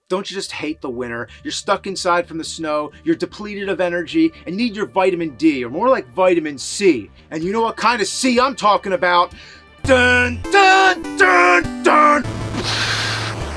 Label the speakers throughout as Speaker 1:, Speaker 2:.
Speaker 1: Don't you just hate the winter? You're stuck inside from the snow, you're depleted of energy, and need your vitamin D, or more like vitamin C. And you know what kind of C I'm talking about? Dun, dun, dun, dun!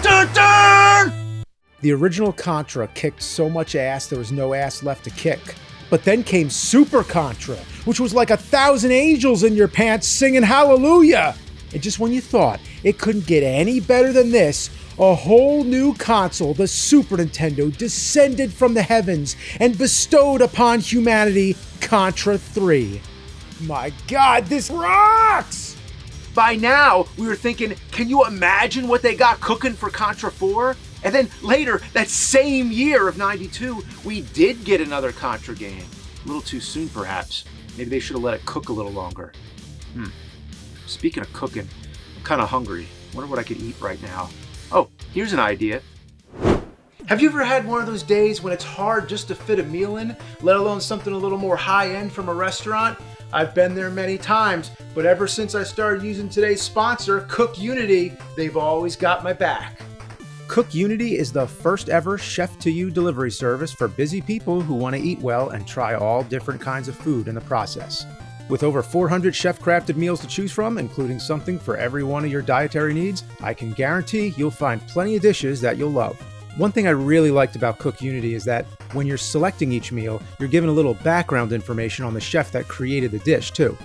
Speaker 1: Dun, dun!
Speaker 2: The original Contra kicked so much ass there was no ass left to kick. But then came Super Contra, which was like 1,000 angels in your pants singing hallelujah! And just when you thought it couldn't get any better than this, a whole new console, the Super Nintendo, descended from the heavens and bestowed upon humanity Contra 3. My God, this rocks!
Speaker 1: By now, we were thinking, can you imagine what they got cooking for Contra 4? And then later, that same year of '92, we did get another Contra game. A little too soon, perhaps. Maybe they should have let it cook a little longer. Speaking of cooking, I'm kind of hungry. Wonder what I could eat right now. Oh, here's an idea. Have you ever had one of those days when it's hard just to fit a meal in, let alone something a little more high-end from a restaurant? I've been there many times, but ever since I started using today's sponsor, Cook Unity, they've always got my back.
Speaker 2: Cook Unity is the first ever chef-to-you delivery service for busy people who want to eat well and try all different kinds of food in the process. With over 400 chef-crafted meals to choose from, including something for every one of your dietary needs, I can guarantee you'll find plenty of dishes that you'll love. One thing I really liked about Cook Unity is that when you're selecting each meal, you're given a little background information on the chef that created the dish, too.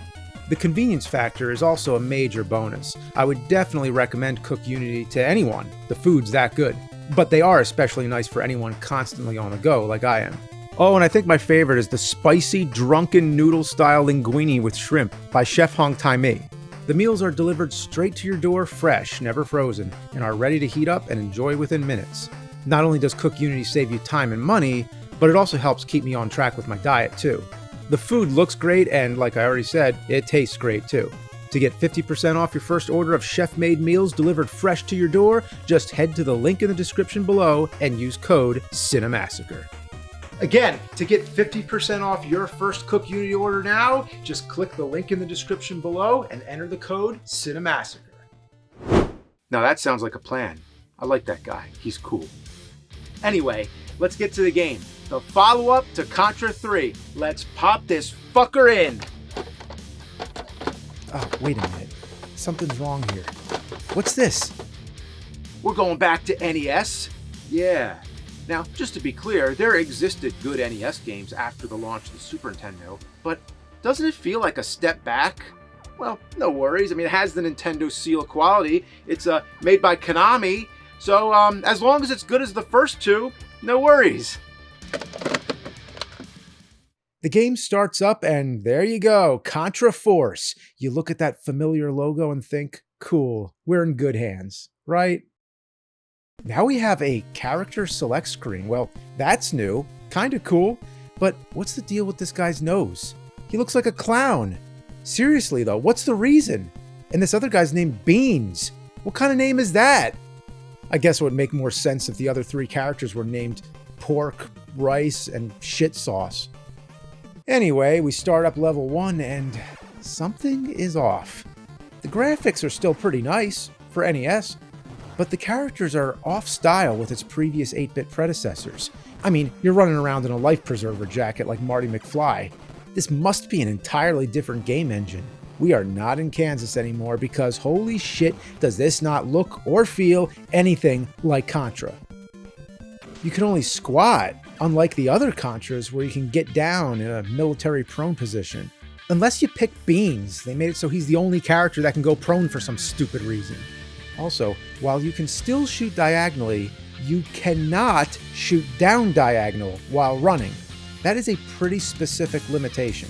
Speaker 2: The convenience factor is also a major bonus. I would definitely recommend Cook Unity to anyone. The food's that good. But they are especially nice for anyone constantly on the go like I am. Oh, and I think my favorite is the spicy, drunken noodle-style linguine with shrimp by Chef Hong Tai Mi. The meals are delivered straight to your door fresh, never frozen, and are ready to heat up and enjoy within minutes. Not only does Cook Unity save you time and money, but it also helps keep me on track with my diet too. The food looks great and, like I already said, it tastes great too. To get 50% off your first order of chef-made meals delivered fresh to your door, just head to the link in the description below and use code Cinemassacre.
Speaker 1: Again, to get 50% off your first Cook Unity order now, just click the link in the description below and enter the code Cinemassacre. Now that sounds like a plan. I like that guy. He's cool. Anyway, let's get to the game. The follow-up to Contra 3. Let's pop this fucker in.
Speaker 2: Oh, wait a minute. Something's wrong here. What's this?
Speaker 1: We're going back to NES? Yeah. Now, just to be clear, there existed good NES games after the launch of the Super Nintendo, but doesn't it feel like a step back? Well, no worries. I mean, it has the Nintendo seal of quality. It's made by Konami, so as long as it's good as the first two, no worries.
Speaker 2: The game starts up and there you go, Contra Force. You look at that familiar logo and think, cool, we're in good hands, right? Now we have a character select screen. Well, that's new, kinda cool, but what's the deal with this guy's nose? He looks like a clown. Seriously though, what's the reason? And this other guy's named Beans. What kind of name is that? I guess it would make more sense if the other three characters were named Pork, Rice, and Shit Sauce. Anyway, we start up level 1 and something is off. The graphics are still pretty nice for NES, but the characters are off style with its previous 8-bit predecessors. I mean, you're running around in a life preserver jacket like Marty McFly. This must be an entirely different game engine. We are not in Kansas anymore because holy shit does this not look or feel anything like Contra. You can only squat, unlike the other Contras where you can get down in a military prone position. Unless you pick Beans, they made it so he's the only character that can go prone for some stupid reason. Also, while you can still shoot diagonally, you cannot shoot down diagonal while running. That is a pretty specific limitation.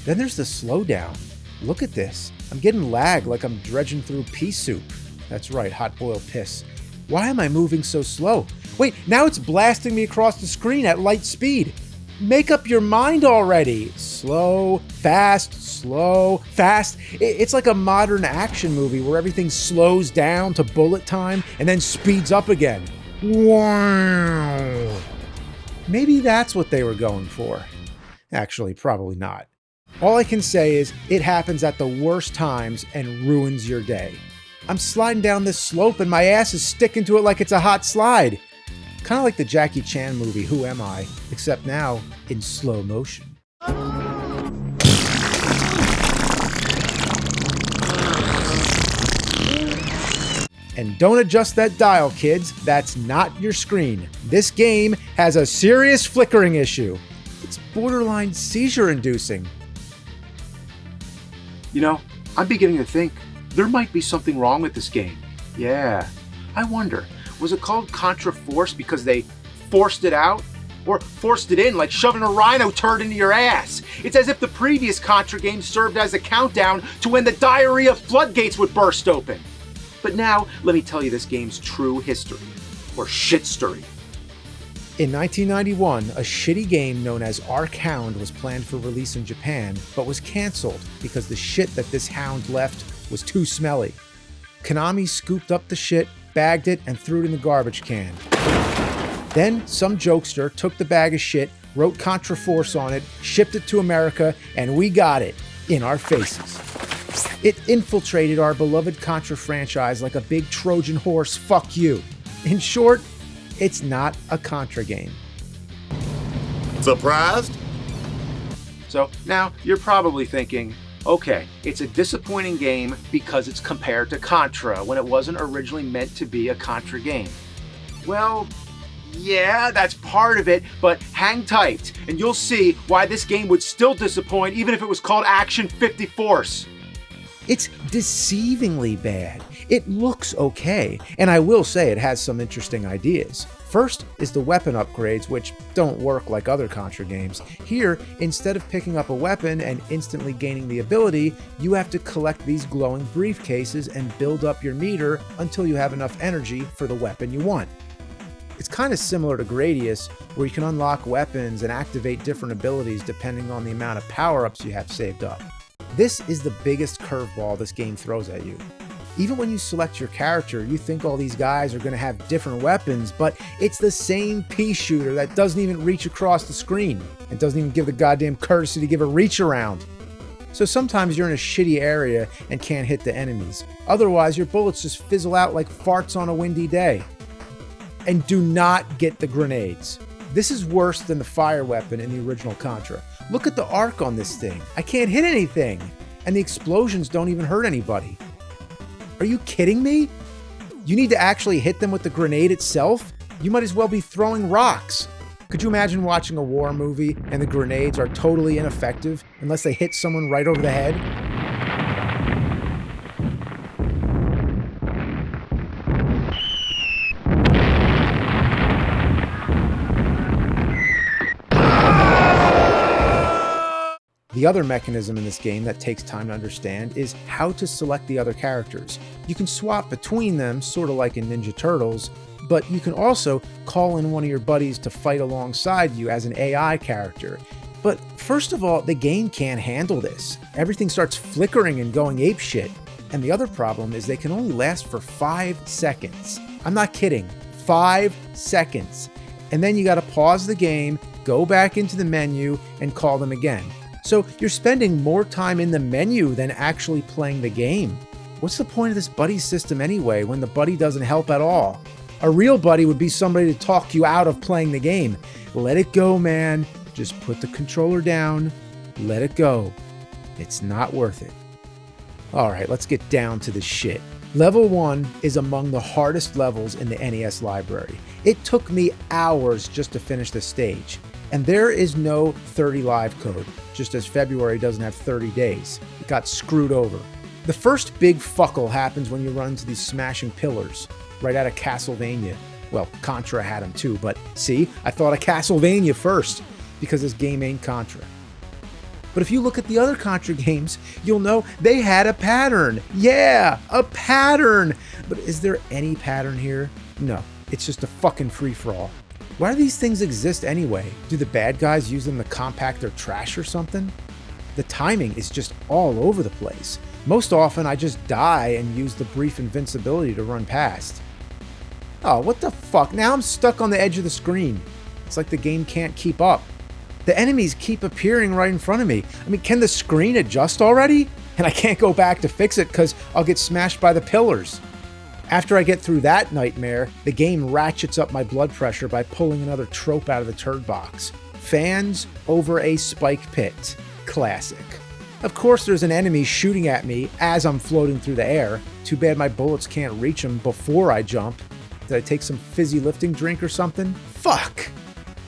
Speaker 2: Then there's the slowdown. Look at this. I'm getting lag like I'm dredging through pea soup. That's right, hot boiled piss. Why am I moving so slow? Wait, now it's blasting me across the screen at light speed. Make up your mind already. Slow, fast, slow, fast. It's like a modern action movie where everything slows down to bullet time and then speeds up again. Wow. Maybe that's what they were going for. Actually, probably not. All I can say is it happens at the worst times and ruins your day. I'm sliding down this slope and my ass is sticking to it like it's a hot slide. Kind of like the Jackie Chan movie, Who Am I? Except now in slow motion. And don't adjust that dial, kids. That's not your screen. This game has a serious flickering issue. It's borderline seizure-inducing.
Speaker 1: You know, I'm beginning to think there might be something wrong with this game. Yeah. I wonder, was it called Contra Force because they forced it out? Or forced it in like shoving a rhino turd into your ass? It's as if the previous Contra game served as a countdown to when the diarrhea floodgates would burst open. But now, let me tell you this game's true history, or shitstory.
Speaker 2: In 1991, a shitty game known as Arc Hound was planned for release in Japan, but was cancelled because the shit that this hound left was too smelly. Konami scooped up the shit, bagged it, and threw it in the garbage can. Then, some jokester took the bag of shit, wrote Contra Force on it, shipped it to America, and we got it in our faces. It infiltrated our beloved Contra franchise like a big Trojan horse, fuck you. In short, it's not a Contra game.
Speaker 3: Surprised?
Speaker 1: So now you're probably thinking, okay, it's a disappointing game because it's compared to Contra when it wasn't originally meant to be a Contra game. Well, yeah, that's part of it, but hang tight and you'll see why this game would still disappoint even if it was called Action 50 Force.
Speaker 2: It's deceivingly bad. It looks okay, and I will say it has some interesting ideas. First is the weapon upgrades, which don't work like other Contra games. Here, instead of picking up a weapon and instantly gaining the ability, you have to collect these glowing briefcases and build up your meter until you have enough energy for the weapon you want. It's kind of similar to Gradius, where you can unlock weapons and activate different abilities depending on the amount of power-ups you have saved up. This is the biggest curveball this game throws at you. Even when you select your character, you think all these guys are going to have different weapons, but it's the same pea shooter that doesn't even reach across the screen and doesn't even give the goddamn courtesy to give a reach around. So sometimes you're in a shitty area and can't hit the enemies. Otherwise, your bullets just fizzle out like farts on a windy day. And do not get the grenades. This is worse than the fire weapon in the original Contra. Look at the arc on this thing. I can't hit anything. And the explosions don't even hurt anybody. Are you kidding me? You need to actually hit them with the grenade itself? You might as well be throwing rocks. Could you imagine watching a war movie and the grenades are totally ineffective unless they hit someone right over the head? The other mechanism in this game that takes time to understand is how to select the other characters. You can swap between them, sort of like in Ninja Turtles, but you can also call in one of your buddies to fight alongside you as an AI character. But first of all, the game can't handle this. Everything starts flickering and going apeshit. And the other problem is they can only last for 5 seconds. I'm not kidding, 5 seconds. And then you gotta pause the game, go back into the menu, and call them again. So you're spending more time in the menu than actually playing the game. What's the point of this buddy system anyway when the buddy doesn't help at all? A real buddy would be somebody to talk you out of playing the game. Let it go, man. Just put the controller down. Let it go. It's not worth it. Alright, let's get down to the shit. Level 1 is among the hardest levels in the NES library. It took me hours just to finish the stage. And there is no 30 live code, just as February doesn't have 30 days. It got screwed over. The first big fuckle happens when you run into these smashing pillars, right out of Castlevania. Well, Contra had them too, but see, I thought of Castlevania first, because this game ain't Contra. But if you look at the other Contra games, you'll know they had a pattern. Yeah, a pattern! But is there any pattern here? No, it's just a fucking free-for-all. Why do these things exist anyway? Do the bad guys use them to compact their trash or something? The timing is just all over the place. Most often I just die and use the brief invincibility to run past. Oh, what the fuck? Now I'm stuck on the edge of the screen. It's like the game can't keep up. The enemies keep appearing right in front of me. I mean, can the screen adjust already? And I can't go back to fix it because I'll get smashed by the pillars. After I get through that nightmare, the game ratchets up my blood pressure by pulling another trope out of the turd box. Fans over a spike pit. Classic. Of course there's an enemy shooting at me as I'm floating through the air. Too bad my bullets can't reach him before I jump. Did I take some fizzy lifting drink or something? Fuck!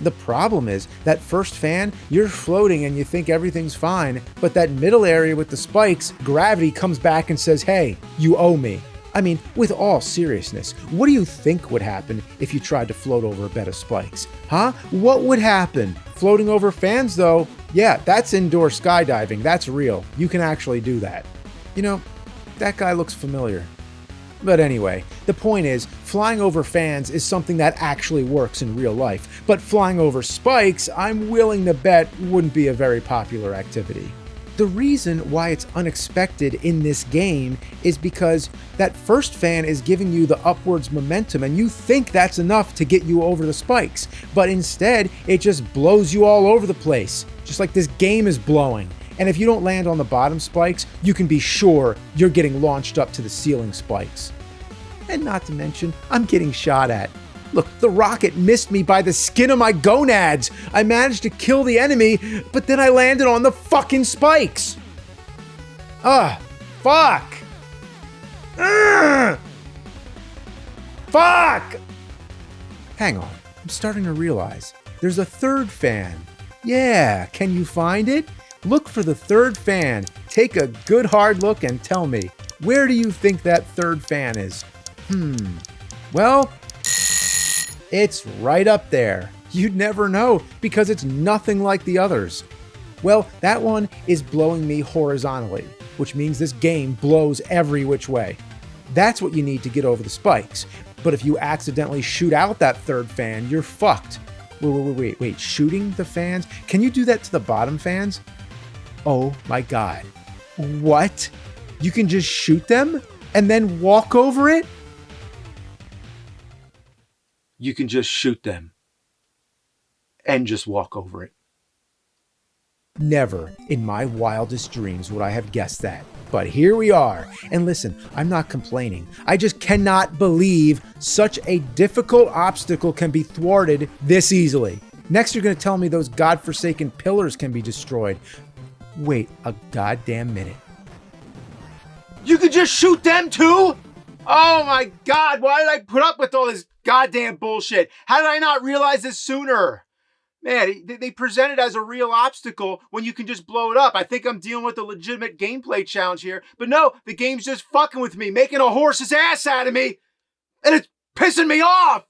Speaker 2: The problem is, that first fan, you're floating and you think everything's fine, but that middle area with the spikes, gravity comes back and says, hey, you owe me. I mean, with all seriousness, what do you think would happen if you tried to float over a bed of spikes? Huh? What would happen? Floating over fans, though, yeah, that's indoor skydiving. That's real. You can actually do that. You know, that guy looks familiar. But anyway, the point is, flying over fans is something that actually works in real life. But flying over spikes, I'm willing to bet, wouldn't be a very popular activity. The reason why it's unexpected in this game is because that first fan is giving you the upwards momentum and you think that's enough to get you over the spikes. But instead, it just blows you all over the place, just like this game is blowing. And if you don't land on the bottom spikes, you can be sure you're getting launched up to the ceiling spikes. And not to mention, I'm getting shot at. Look, the rocket missed me by the skin of my gonads. I managed to kill the enemy, but then I landed on the fucking spikes. Fuck. Fuck! Hang on, I'm starting to realize there's a third fan. Yeah, can you find it? Look for the third fan. Take a good hard look and tell me, where do you think that third fan is? Well, it's right up there. You'd never know because it's nothing like the others. Well, that one is blowing me horizontally, which means this game blows every which way. That's what you need to get over the spikes. But if you accidentally shoot out that third fan, you're fucked. Wait, shooting the fans? Can you do that to the bottom fans? Oh my God. What? You can just shoot them and then walk over it?
Speaker 1: You can just shoot them and just walk over it.
Speaker 2: Never in my wildest dreams would I have guessed that. But here we are. And listen, I'm not complaining. I just cannot believe such a difficult obstacle can be thwarted this easily. Next, you're going to tell me those godforsaken pillars can be destroyed. Wait a goddamn minute.
Speaker 1: You can just shoot them too? Oh my God, why did I put up with all this goddamn bullshit? How did I not realize this sooner? Man, they present it as a real obstacle when you can just blow it up. I think I'm dealing with a legitimate gameplay challenge here. But no, the game's just fucking with me, making a horse's ass out of me. And it's pissing me off.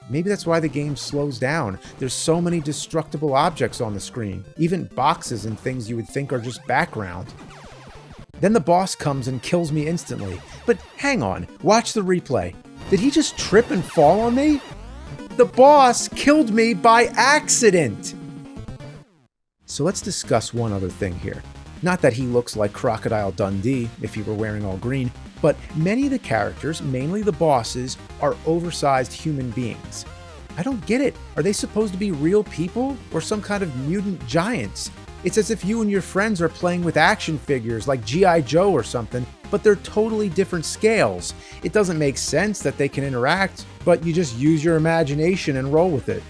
Speaker 2: Maybe that's why the game slows down. There's so many destructible objects on the screen. Even boxes and things you would think are just background. Then the boss comes and kills me instantly. But hang on, watch the replay. Did he just trip and fall on me? The boss killed me by accident! So let's discuss one other thing here. Not that he looks like Crocodile Dundee if he were wearing all green, but many of the characters, mainly the bosses, are oversized human beings. I don't get it. Are they supposed to be real people or some kind of mutant giants? It's as if you and your friends are playing with action figures like G.I. Joe or something, but they're totally different scales. It doesn't make sense that they can interact, but you just use your imagination and roll with it.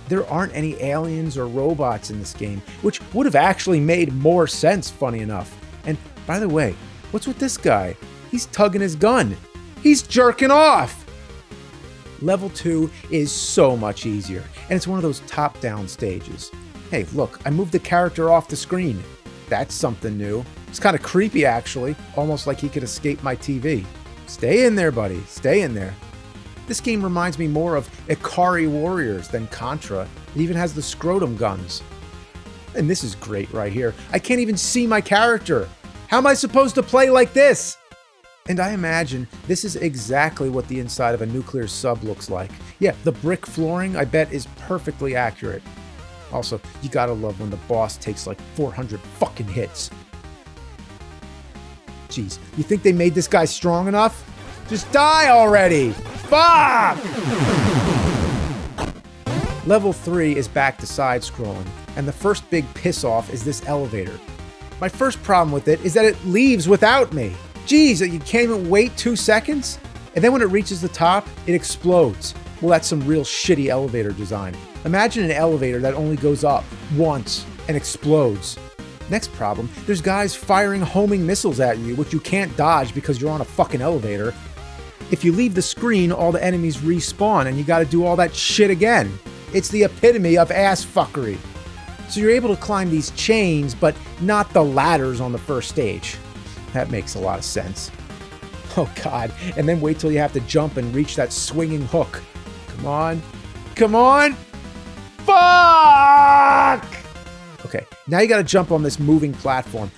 Speaker 2: There aren't any aliens or robots in this game, which would have actually made more sense, funny enough. And by the way, what's with this guy? He's tugging his gun. He's jerking off! Level 2 is so much easier, and it's one of those top-down stages. Hey, look, I moved the character off the screen. That's something new. It's kind of creepy, actually, almost like he could escape my TV. Stay in there, buddy. Stay in there. This game reminds me more of Ikari Warriors than Contra. It even has the scrotum guns. And this is great right here. I can't even see my character. How am I supposed to play like this? And I imagine this is exactly what the inside of a nuclear sub looks like. Yeah, the brick flooring, I bet, is perfectly accurate. Also, you gotta love when the boss takes like 400 fucking hits. Jeez, you think they made this guy strong enough? Just die already! Fuck! Level 3 is back to side-scrolling, and the first big piss-off is this elevator. My first problem with it is that it leaves without me. Geez, you can't even wait 2 seconds? And then when it reaches the top, it explodes. Well, that's some real shitty elevator design. Imagine an elevator that only goes up once and explodes. Next problem, there's guys firing homing missiles at you, which you can't dodge because you're on a fucking elevator. If you leave the screen, all the enemies respawn and you gotta do all that shit again. It's the epitome of ass fuckery. So you're able to climb these chains, but not the ladders on the first stage. That makes a lot of sense. Oh god, and then wait till you have to jump and reach that swinging hook. Come on. Come on! Fuck! Okay, now you gotta jump on this moving platform.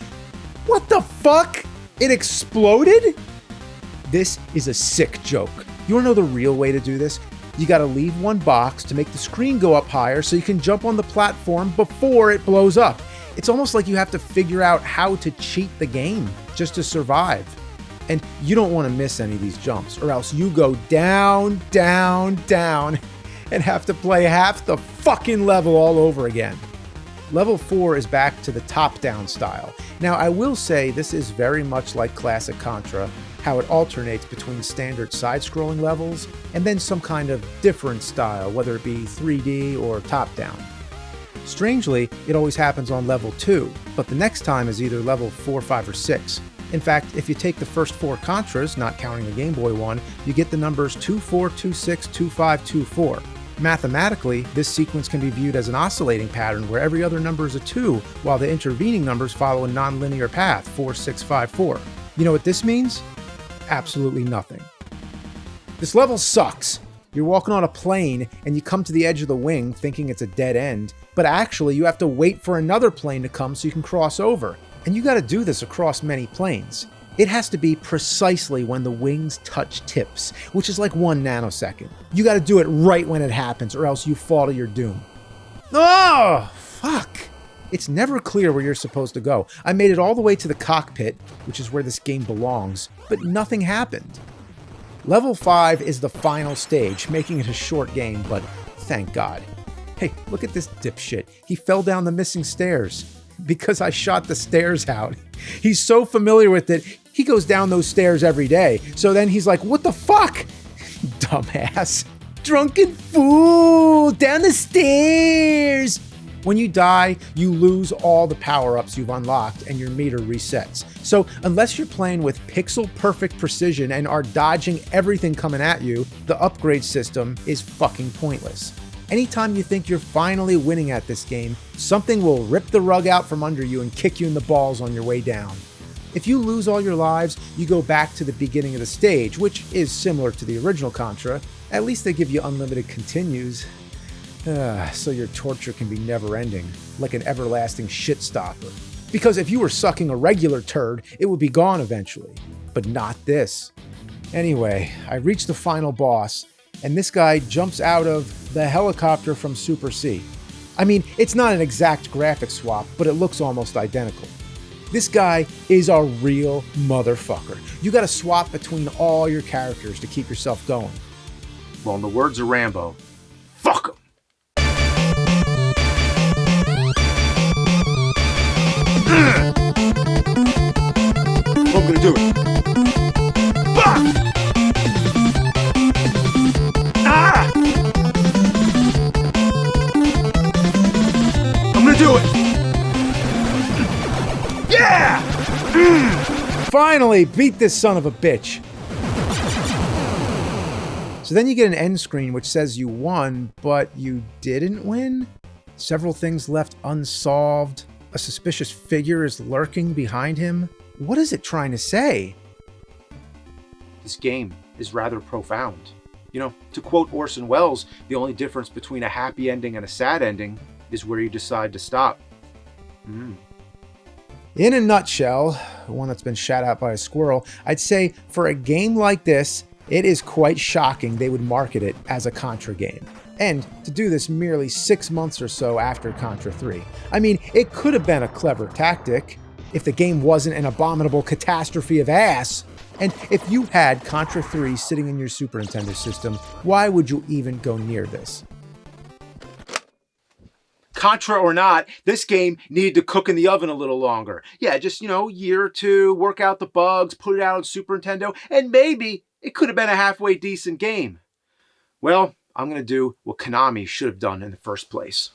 Speaker 2: What the fuck? It exploded? This is a sick joke. You wanna know the real way to do this? You gotta leave one box to make the screen go up higher so you can jump on the platform before it blows up. It's almost like you have to figure out how to cheat the game just to survive. And you don't want to miss any of these jumps, or else you go down, down, down, and have to play half the fucking level all over again. Level 4 is back to the top-down style. Now, I will say this is very much like classic Contra, how it alternates between standard side-scrolling levels and then some kind of different style, whether it be 3D or top-down. Strangely, it always happens on level 2, but the next time is either level 4, 5, or 6. In fact, if you take the first 4 Contras, not counting the Game Boy one, you get the numbers 24, 26, 25, 24. Mathematically, this sequence can be viewed as an oscillating pattern where every other number is a 2, while the intervening numbers follow a non-linear path, 4, 6, 5, 4. You know what this means? Absolutely nothing. This level sucks. You're walking on a plane and you come to the edge of the wing thinking it's a dead end, but actually you have to wait for another plane to come so you can cross over. And you gotta do this across many planes. It has to be precisely when the wings touch tips, which is like 1 nanosecond. You gotta do it right when it happens or else you fall to your doom. Oh, fuck. It's never clear where you're supposed to go. I made it all the way to the cockpit, which is where this game belongs, but nothing happened. Level 5 is the final stage, making it a short game, but thank God. Hey, look at this dipshit. He fell down the missing stairs. Because I shot the stairs out. He's so familiar with it, he goes down those stairs every day. So then he's like, what the fuck? Dumbass. Drunken fool! Down the stairs! When you die, you lose all the power-ups you've unlocked and your meter resets. So unless you're playing with pixel-perfect precision and are dodging everything coming at you, the upgrade system is fucking pointless. Anytime you think you're finally winning at this game, something will rip the rug out from under you and kick you in the balls on your way down. If you lose all your lives, you go back to the beginning of the stage, which is similar to the original Contra. At least they give you unlimited continues. So your torture can be never-ending, like an everlasting shit-stopper. Because if you were sucking a regular turd, it would be gone eventually. But not this. Anyway, I reached the final boss, and this guy jumps out of the helicopter from Super C. I mean, it's not an exact graphic swap, but it looks almost identical. This guy is a real motherfucker. You gotta swap between all your characters to keep yourself going.
Speaker 1: Well, in the words of Rambo, fuck 'em. I'm gonna do it. Fuck! I'm gonna do it! Yeah!
Speaker 2: Finally, beat this son of a bitch! So then you get an end screen which says you won, but you didn't win? Several things left unsolved. A suspicious figure is lurking behind him. What is it trying to say?
Speaker 1: This game is rather profound. You know, to quote Orson Welles, the only difference between a happy ending and a sad ending is where you decide to stop.
Speaker 2: In a nutshell, one that's been shot out by a squirrel, I'd say for a game like this, it is quite shocking they would market it as a Contra game. And to do this merely 6 months or so after Contra 3. I mean, it could have been a clever tactic if the game wasn't an abominable catastrophe of ass. And if you had Contra 3 sitting in your Super Nintendo system, why would you even go near this?
Speaker 1: Contra or not, this game needed to cook in the oven a little longer. Yeah, just, a year or two, work out the bugs, put it out on Super Nintendo, and maybe it could have been a halfway decent game. Well, I'm going to do what Konami should have done in the first place.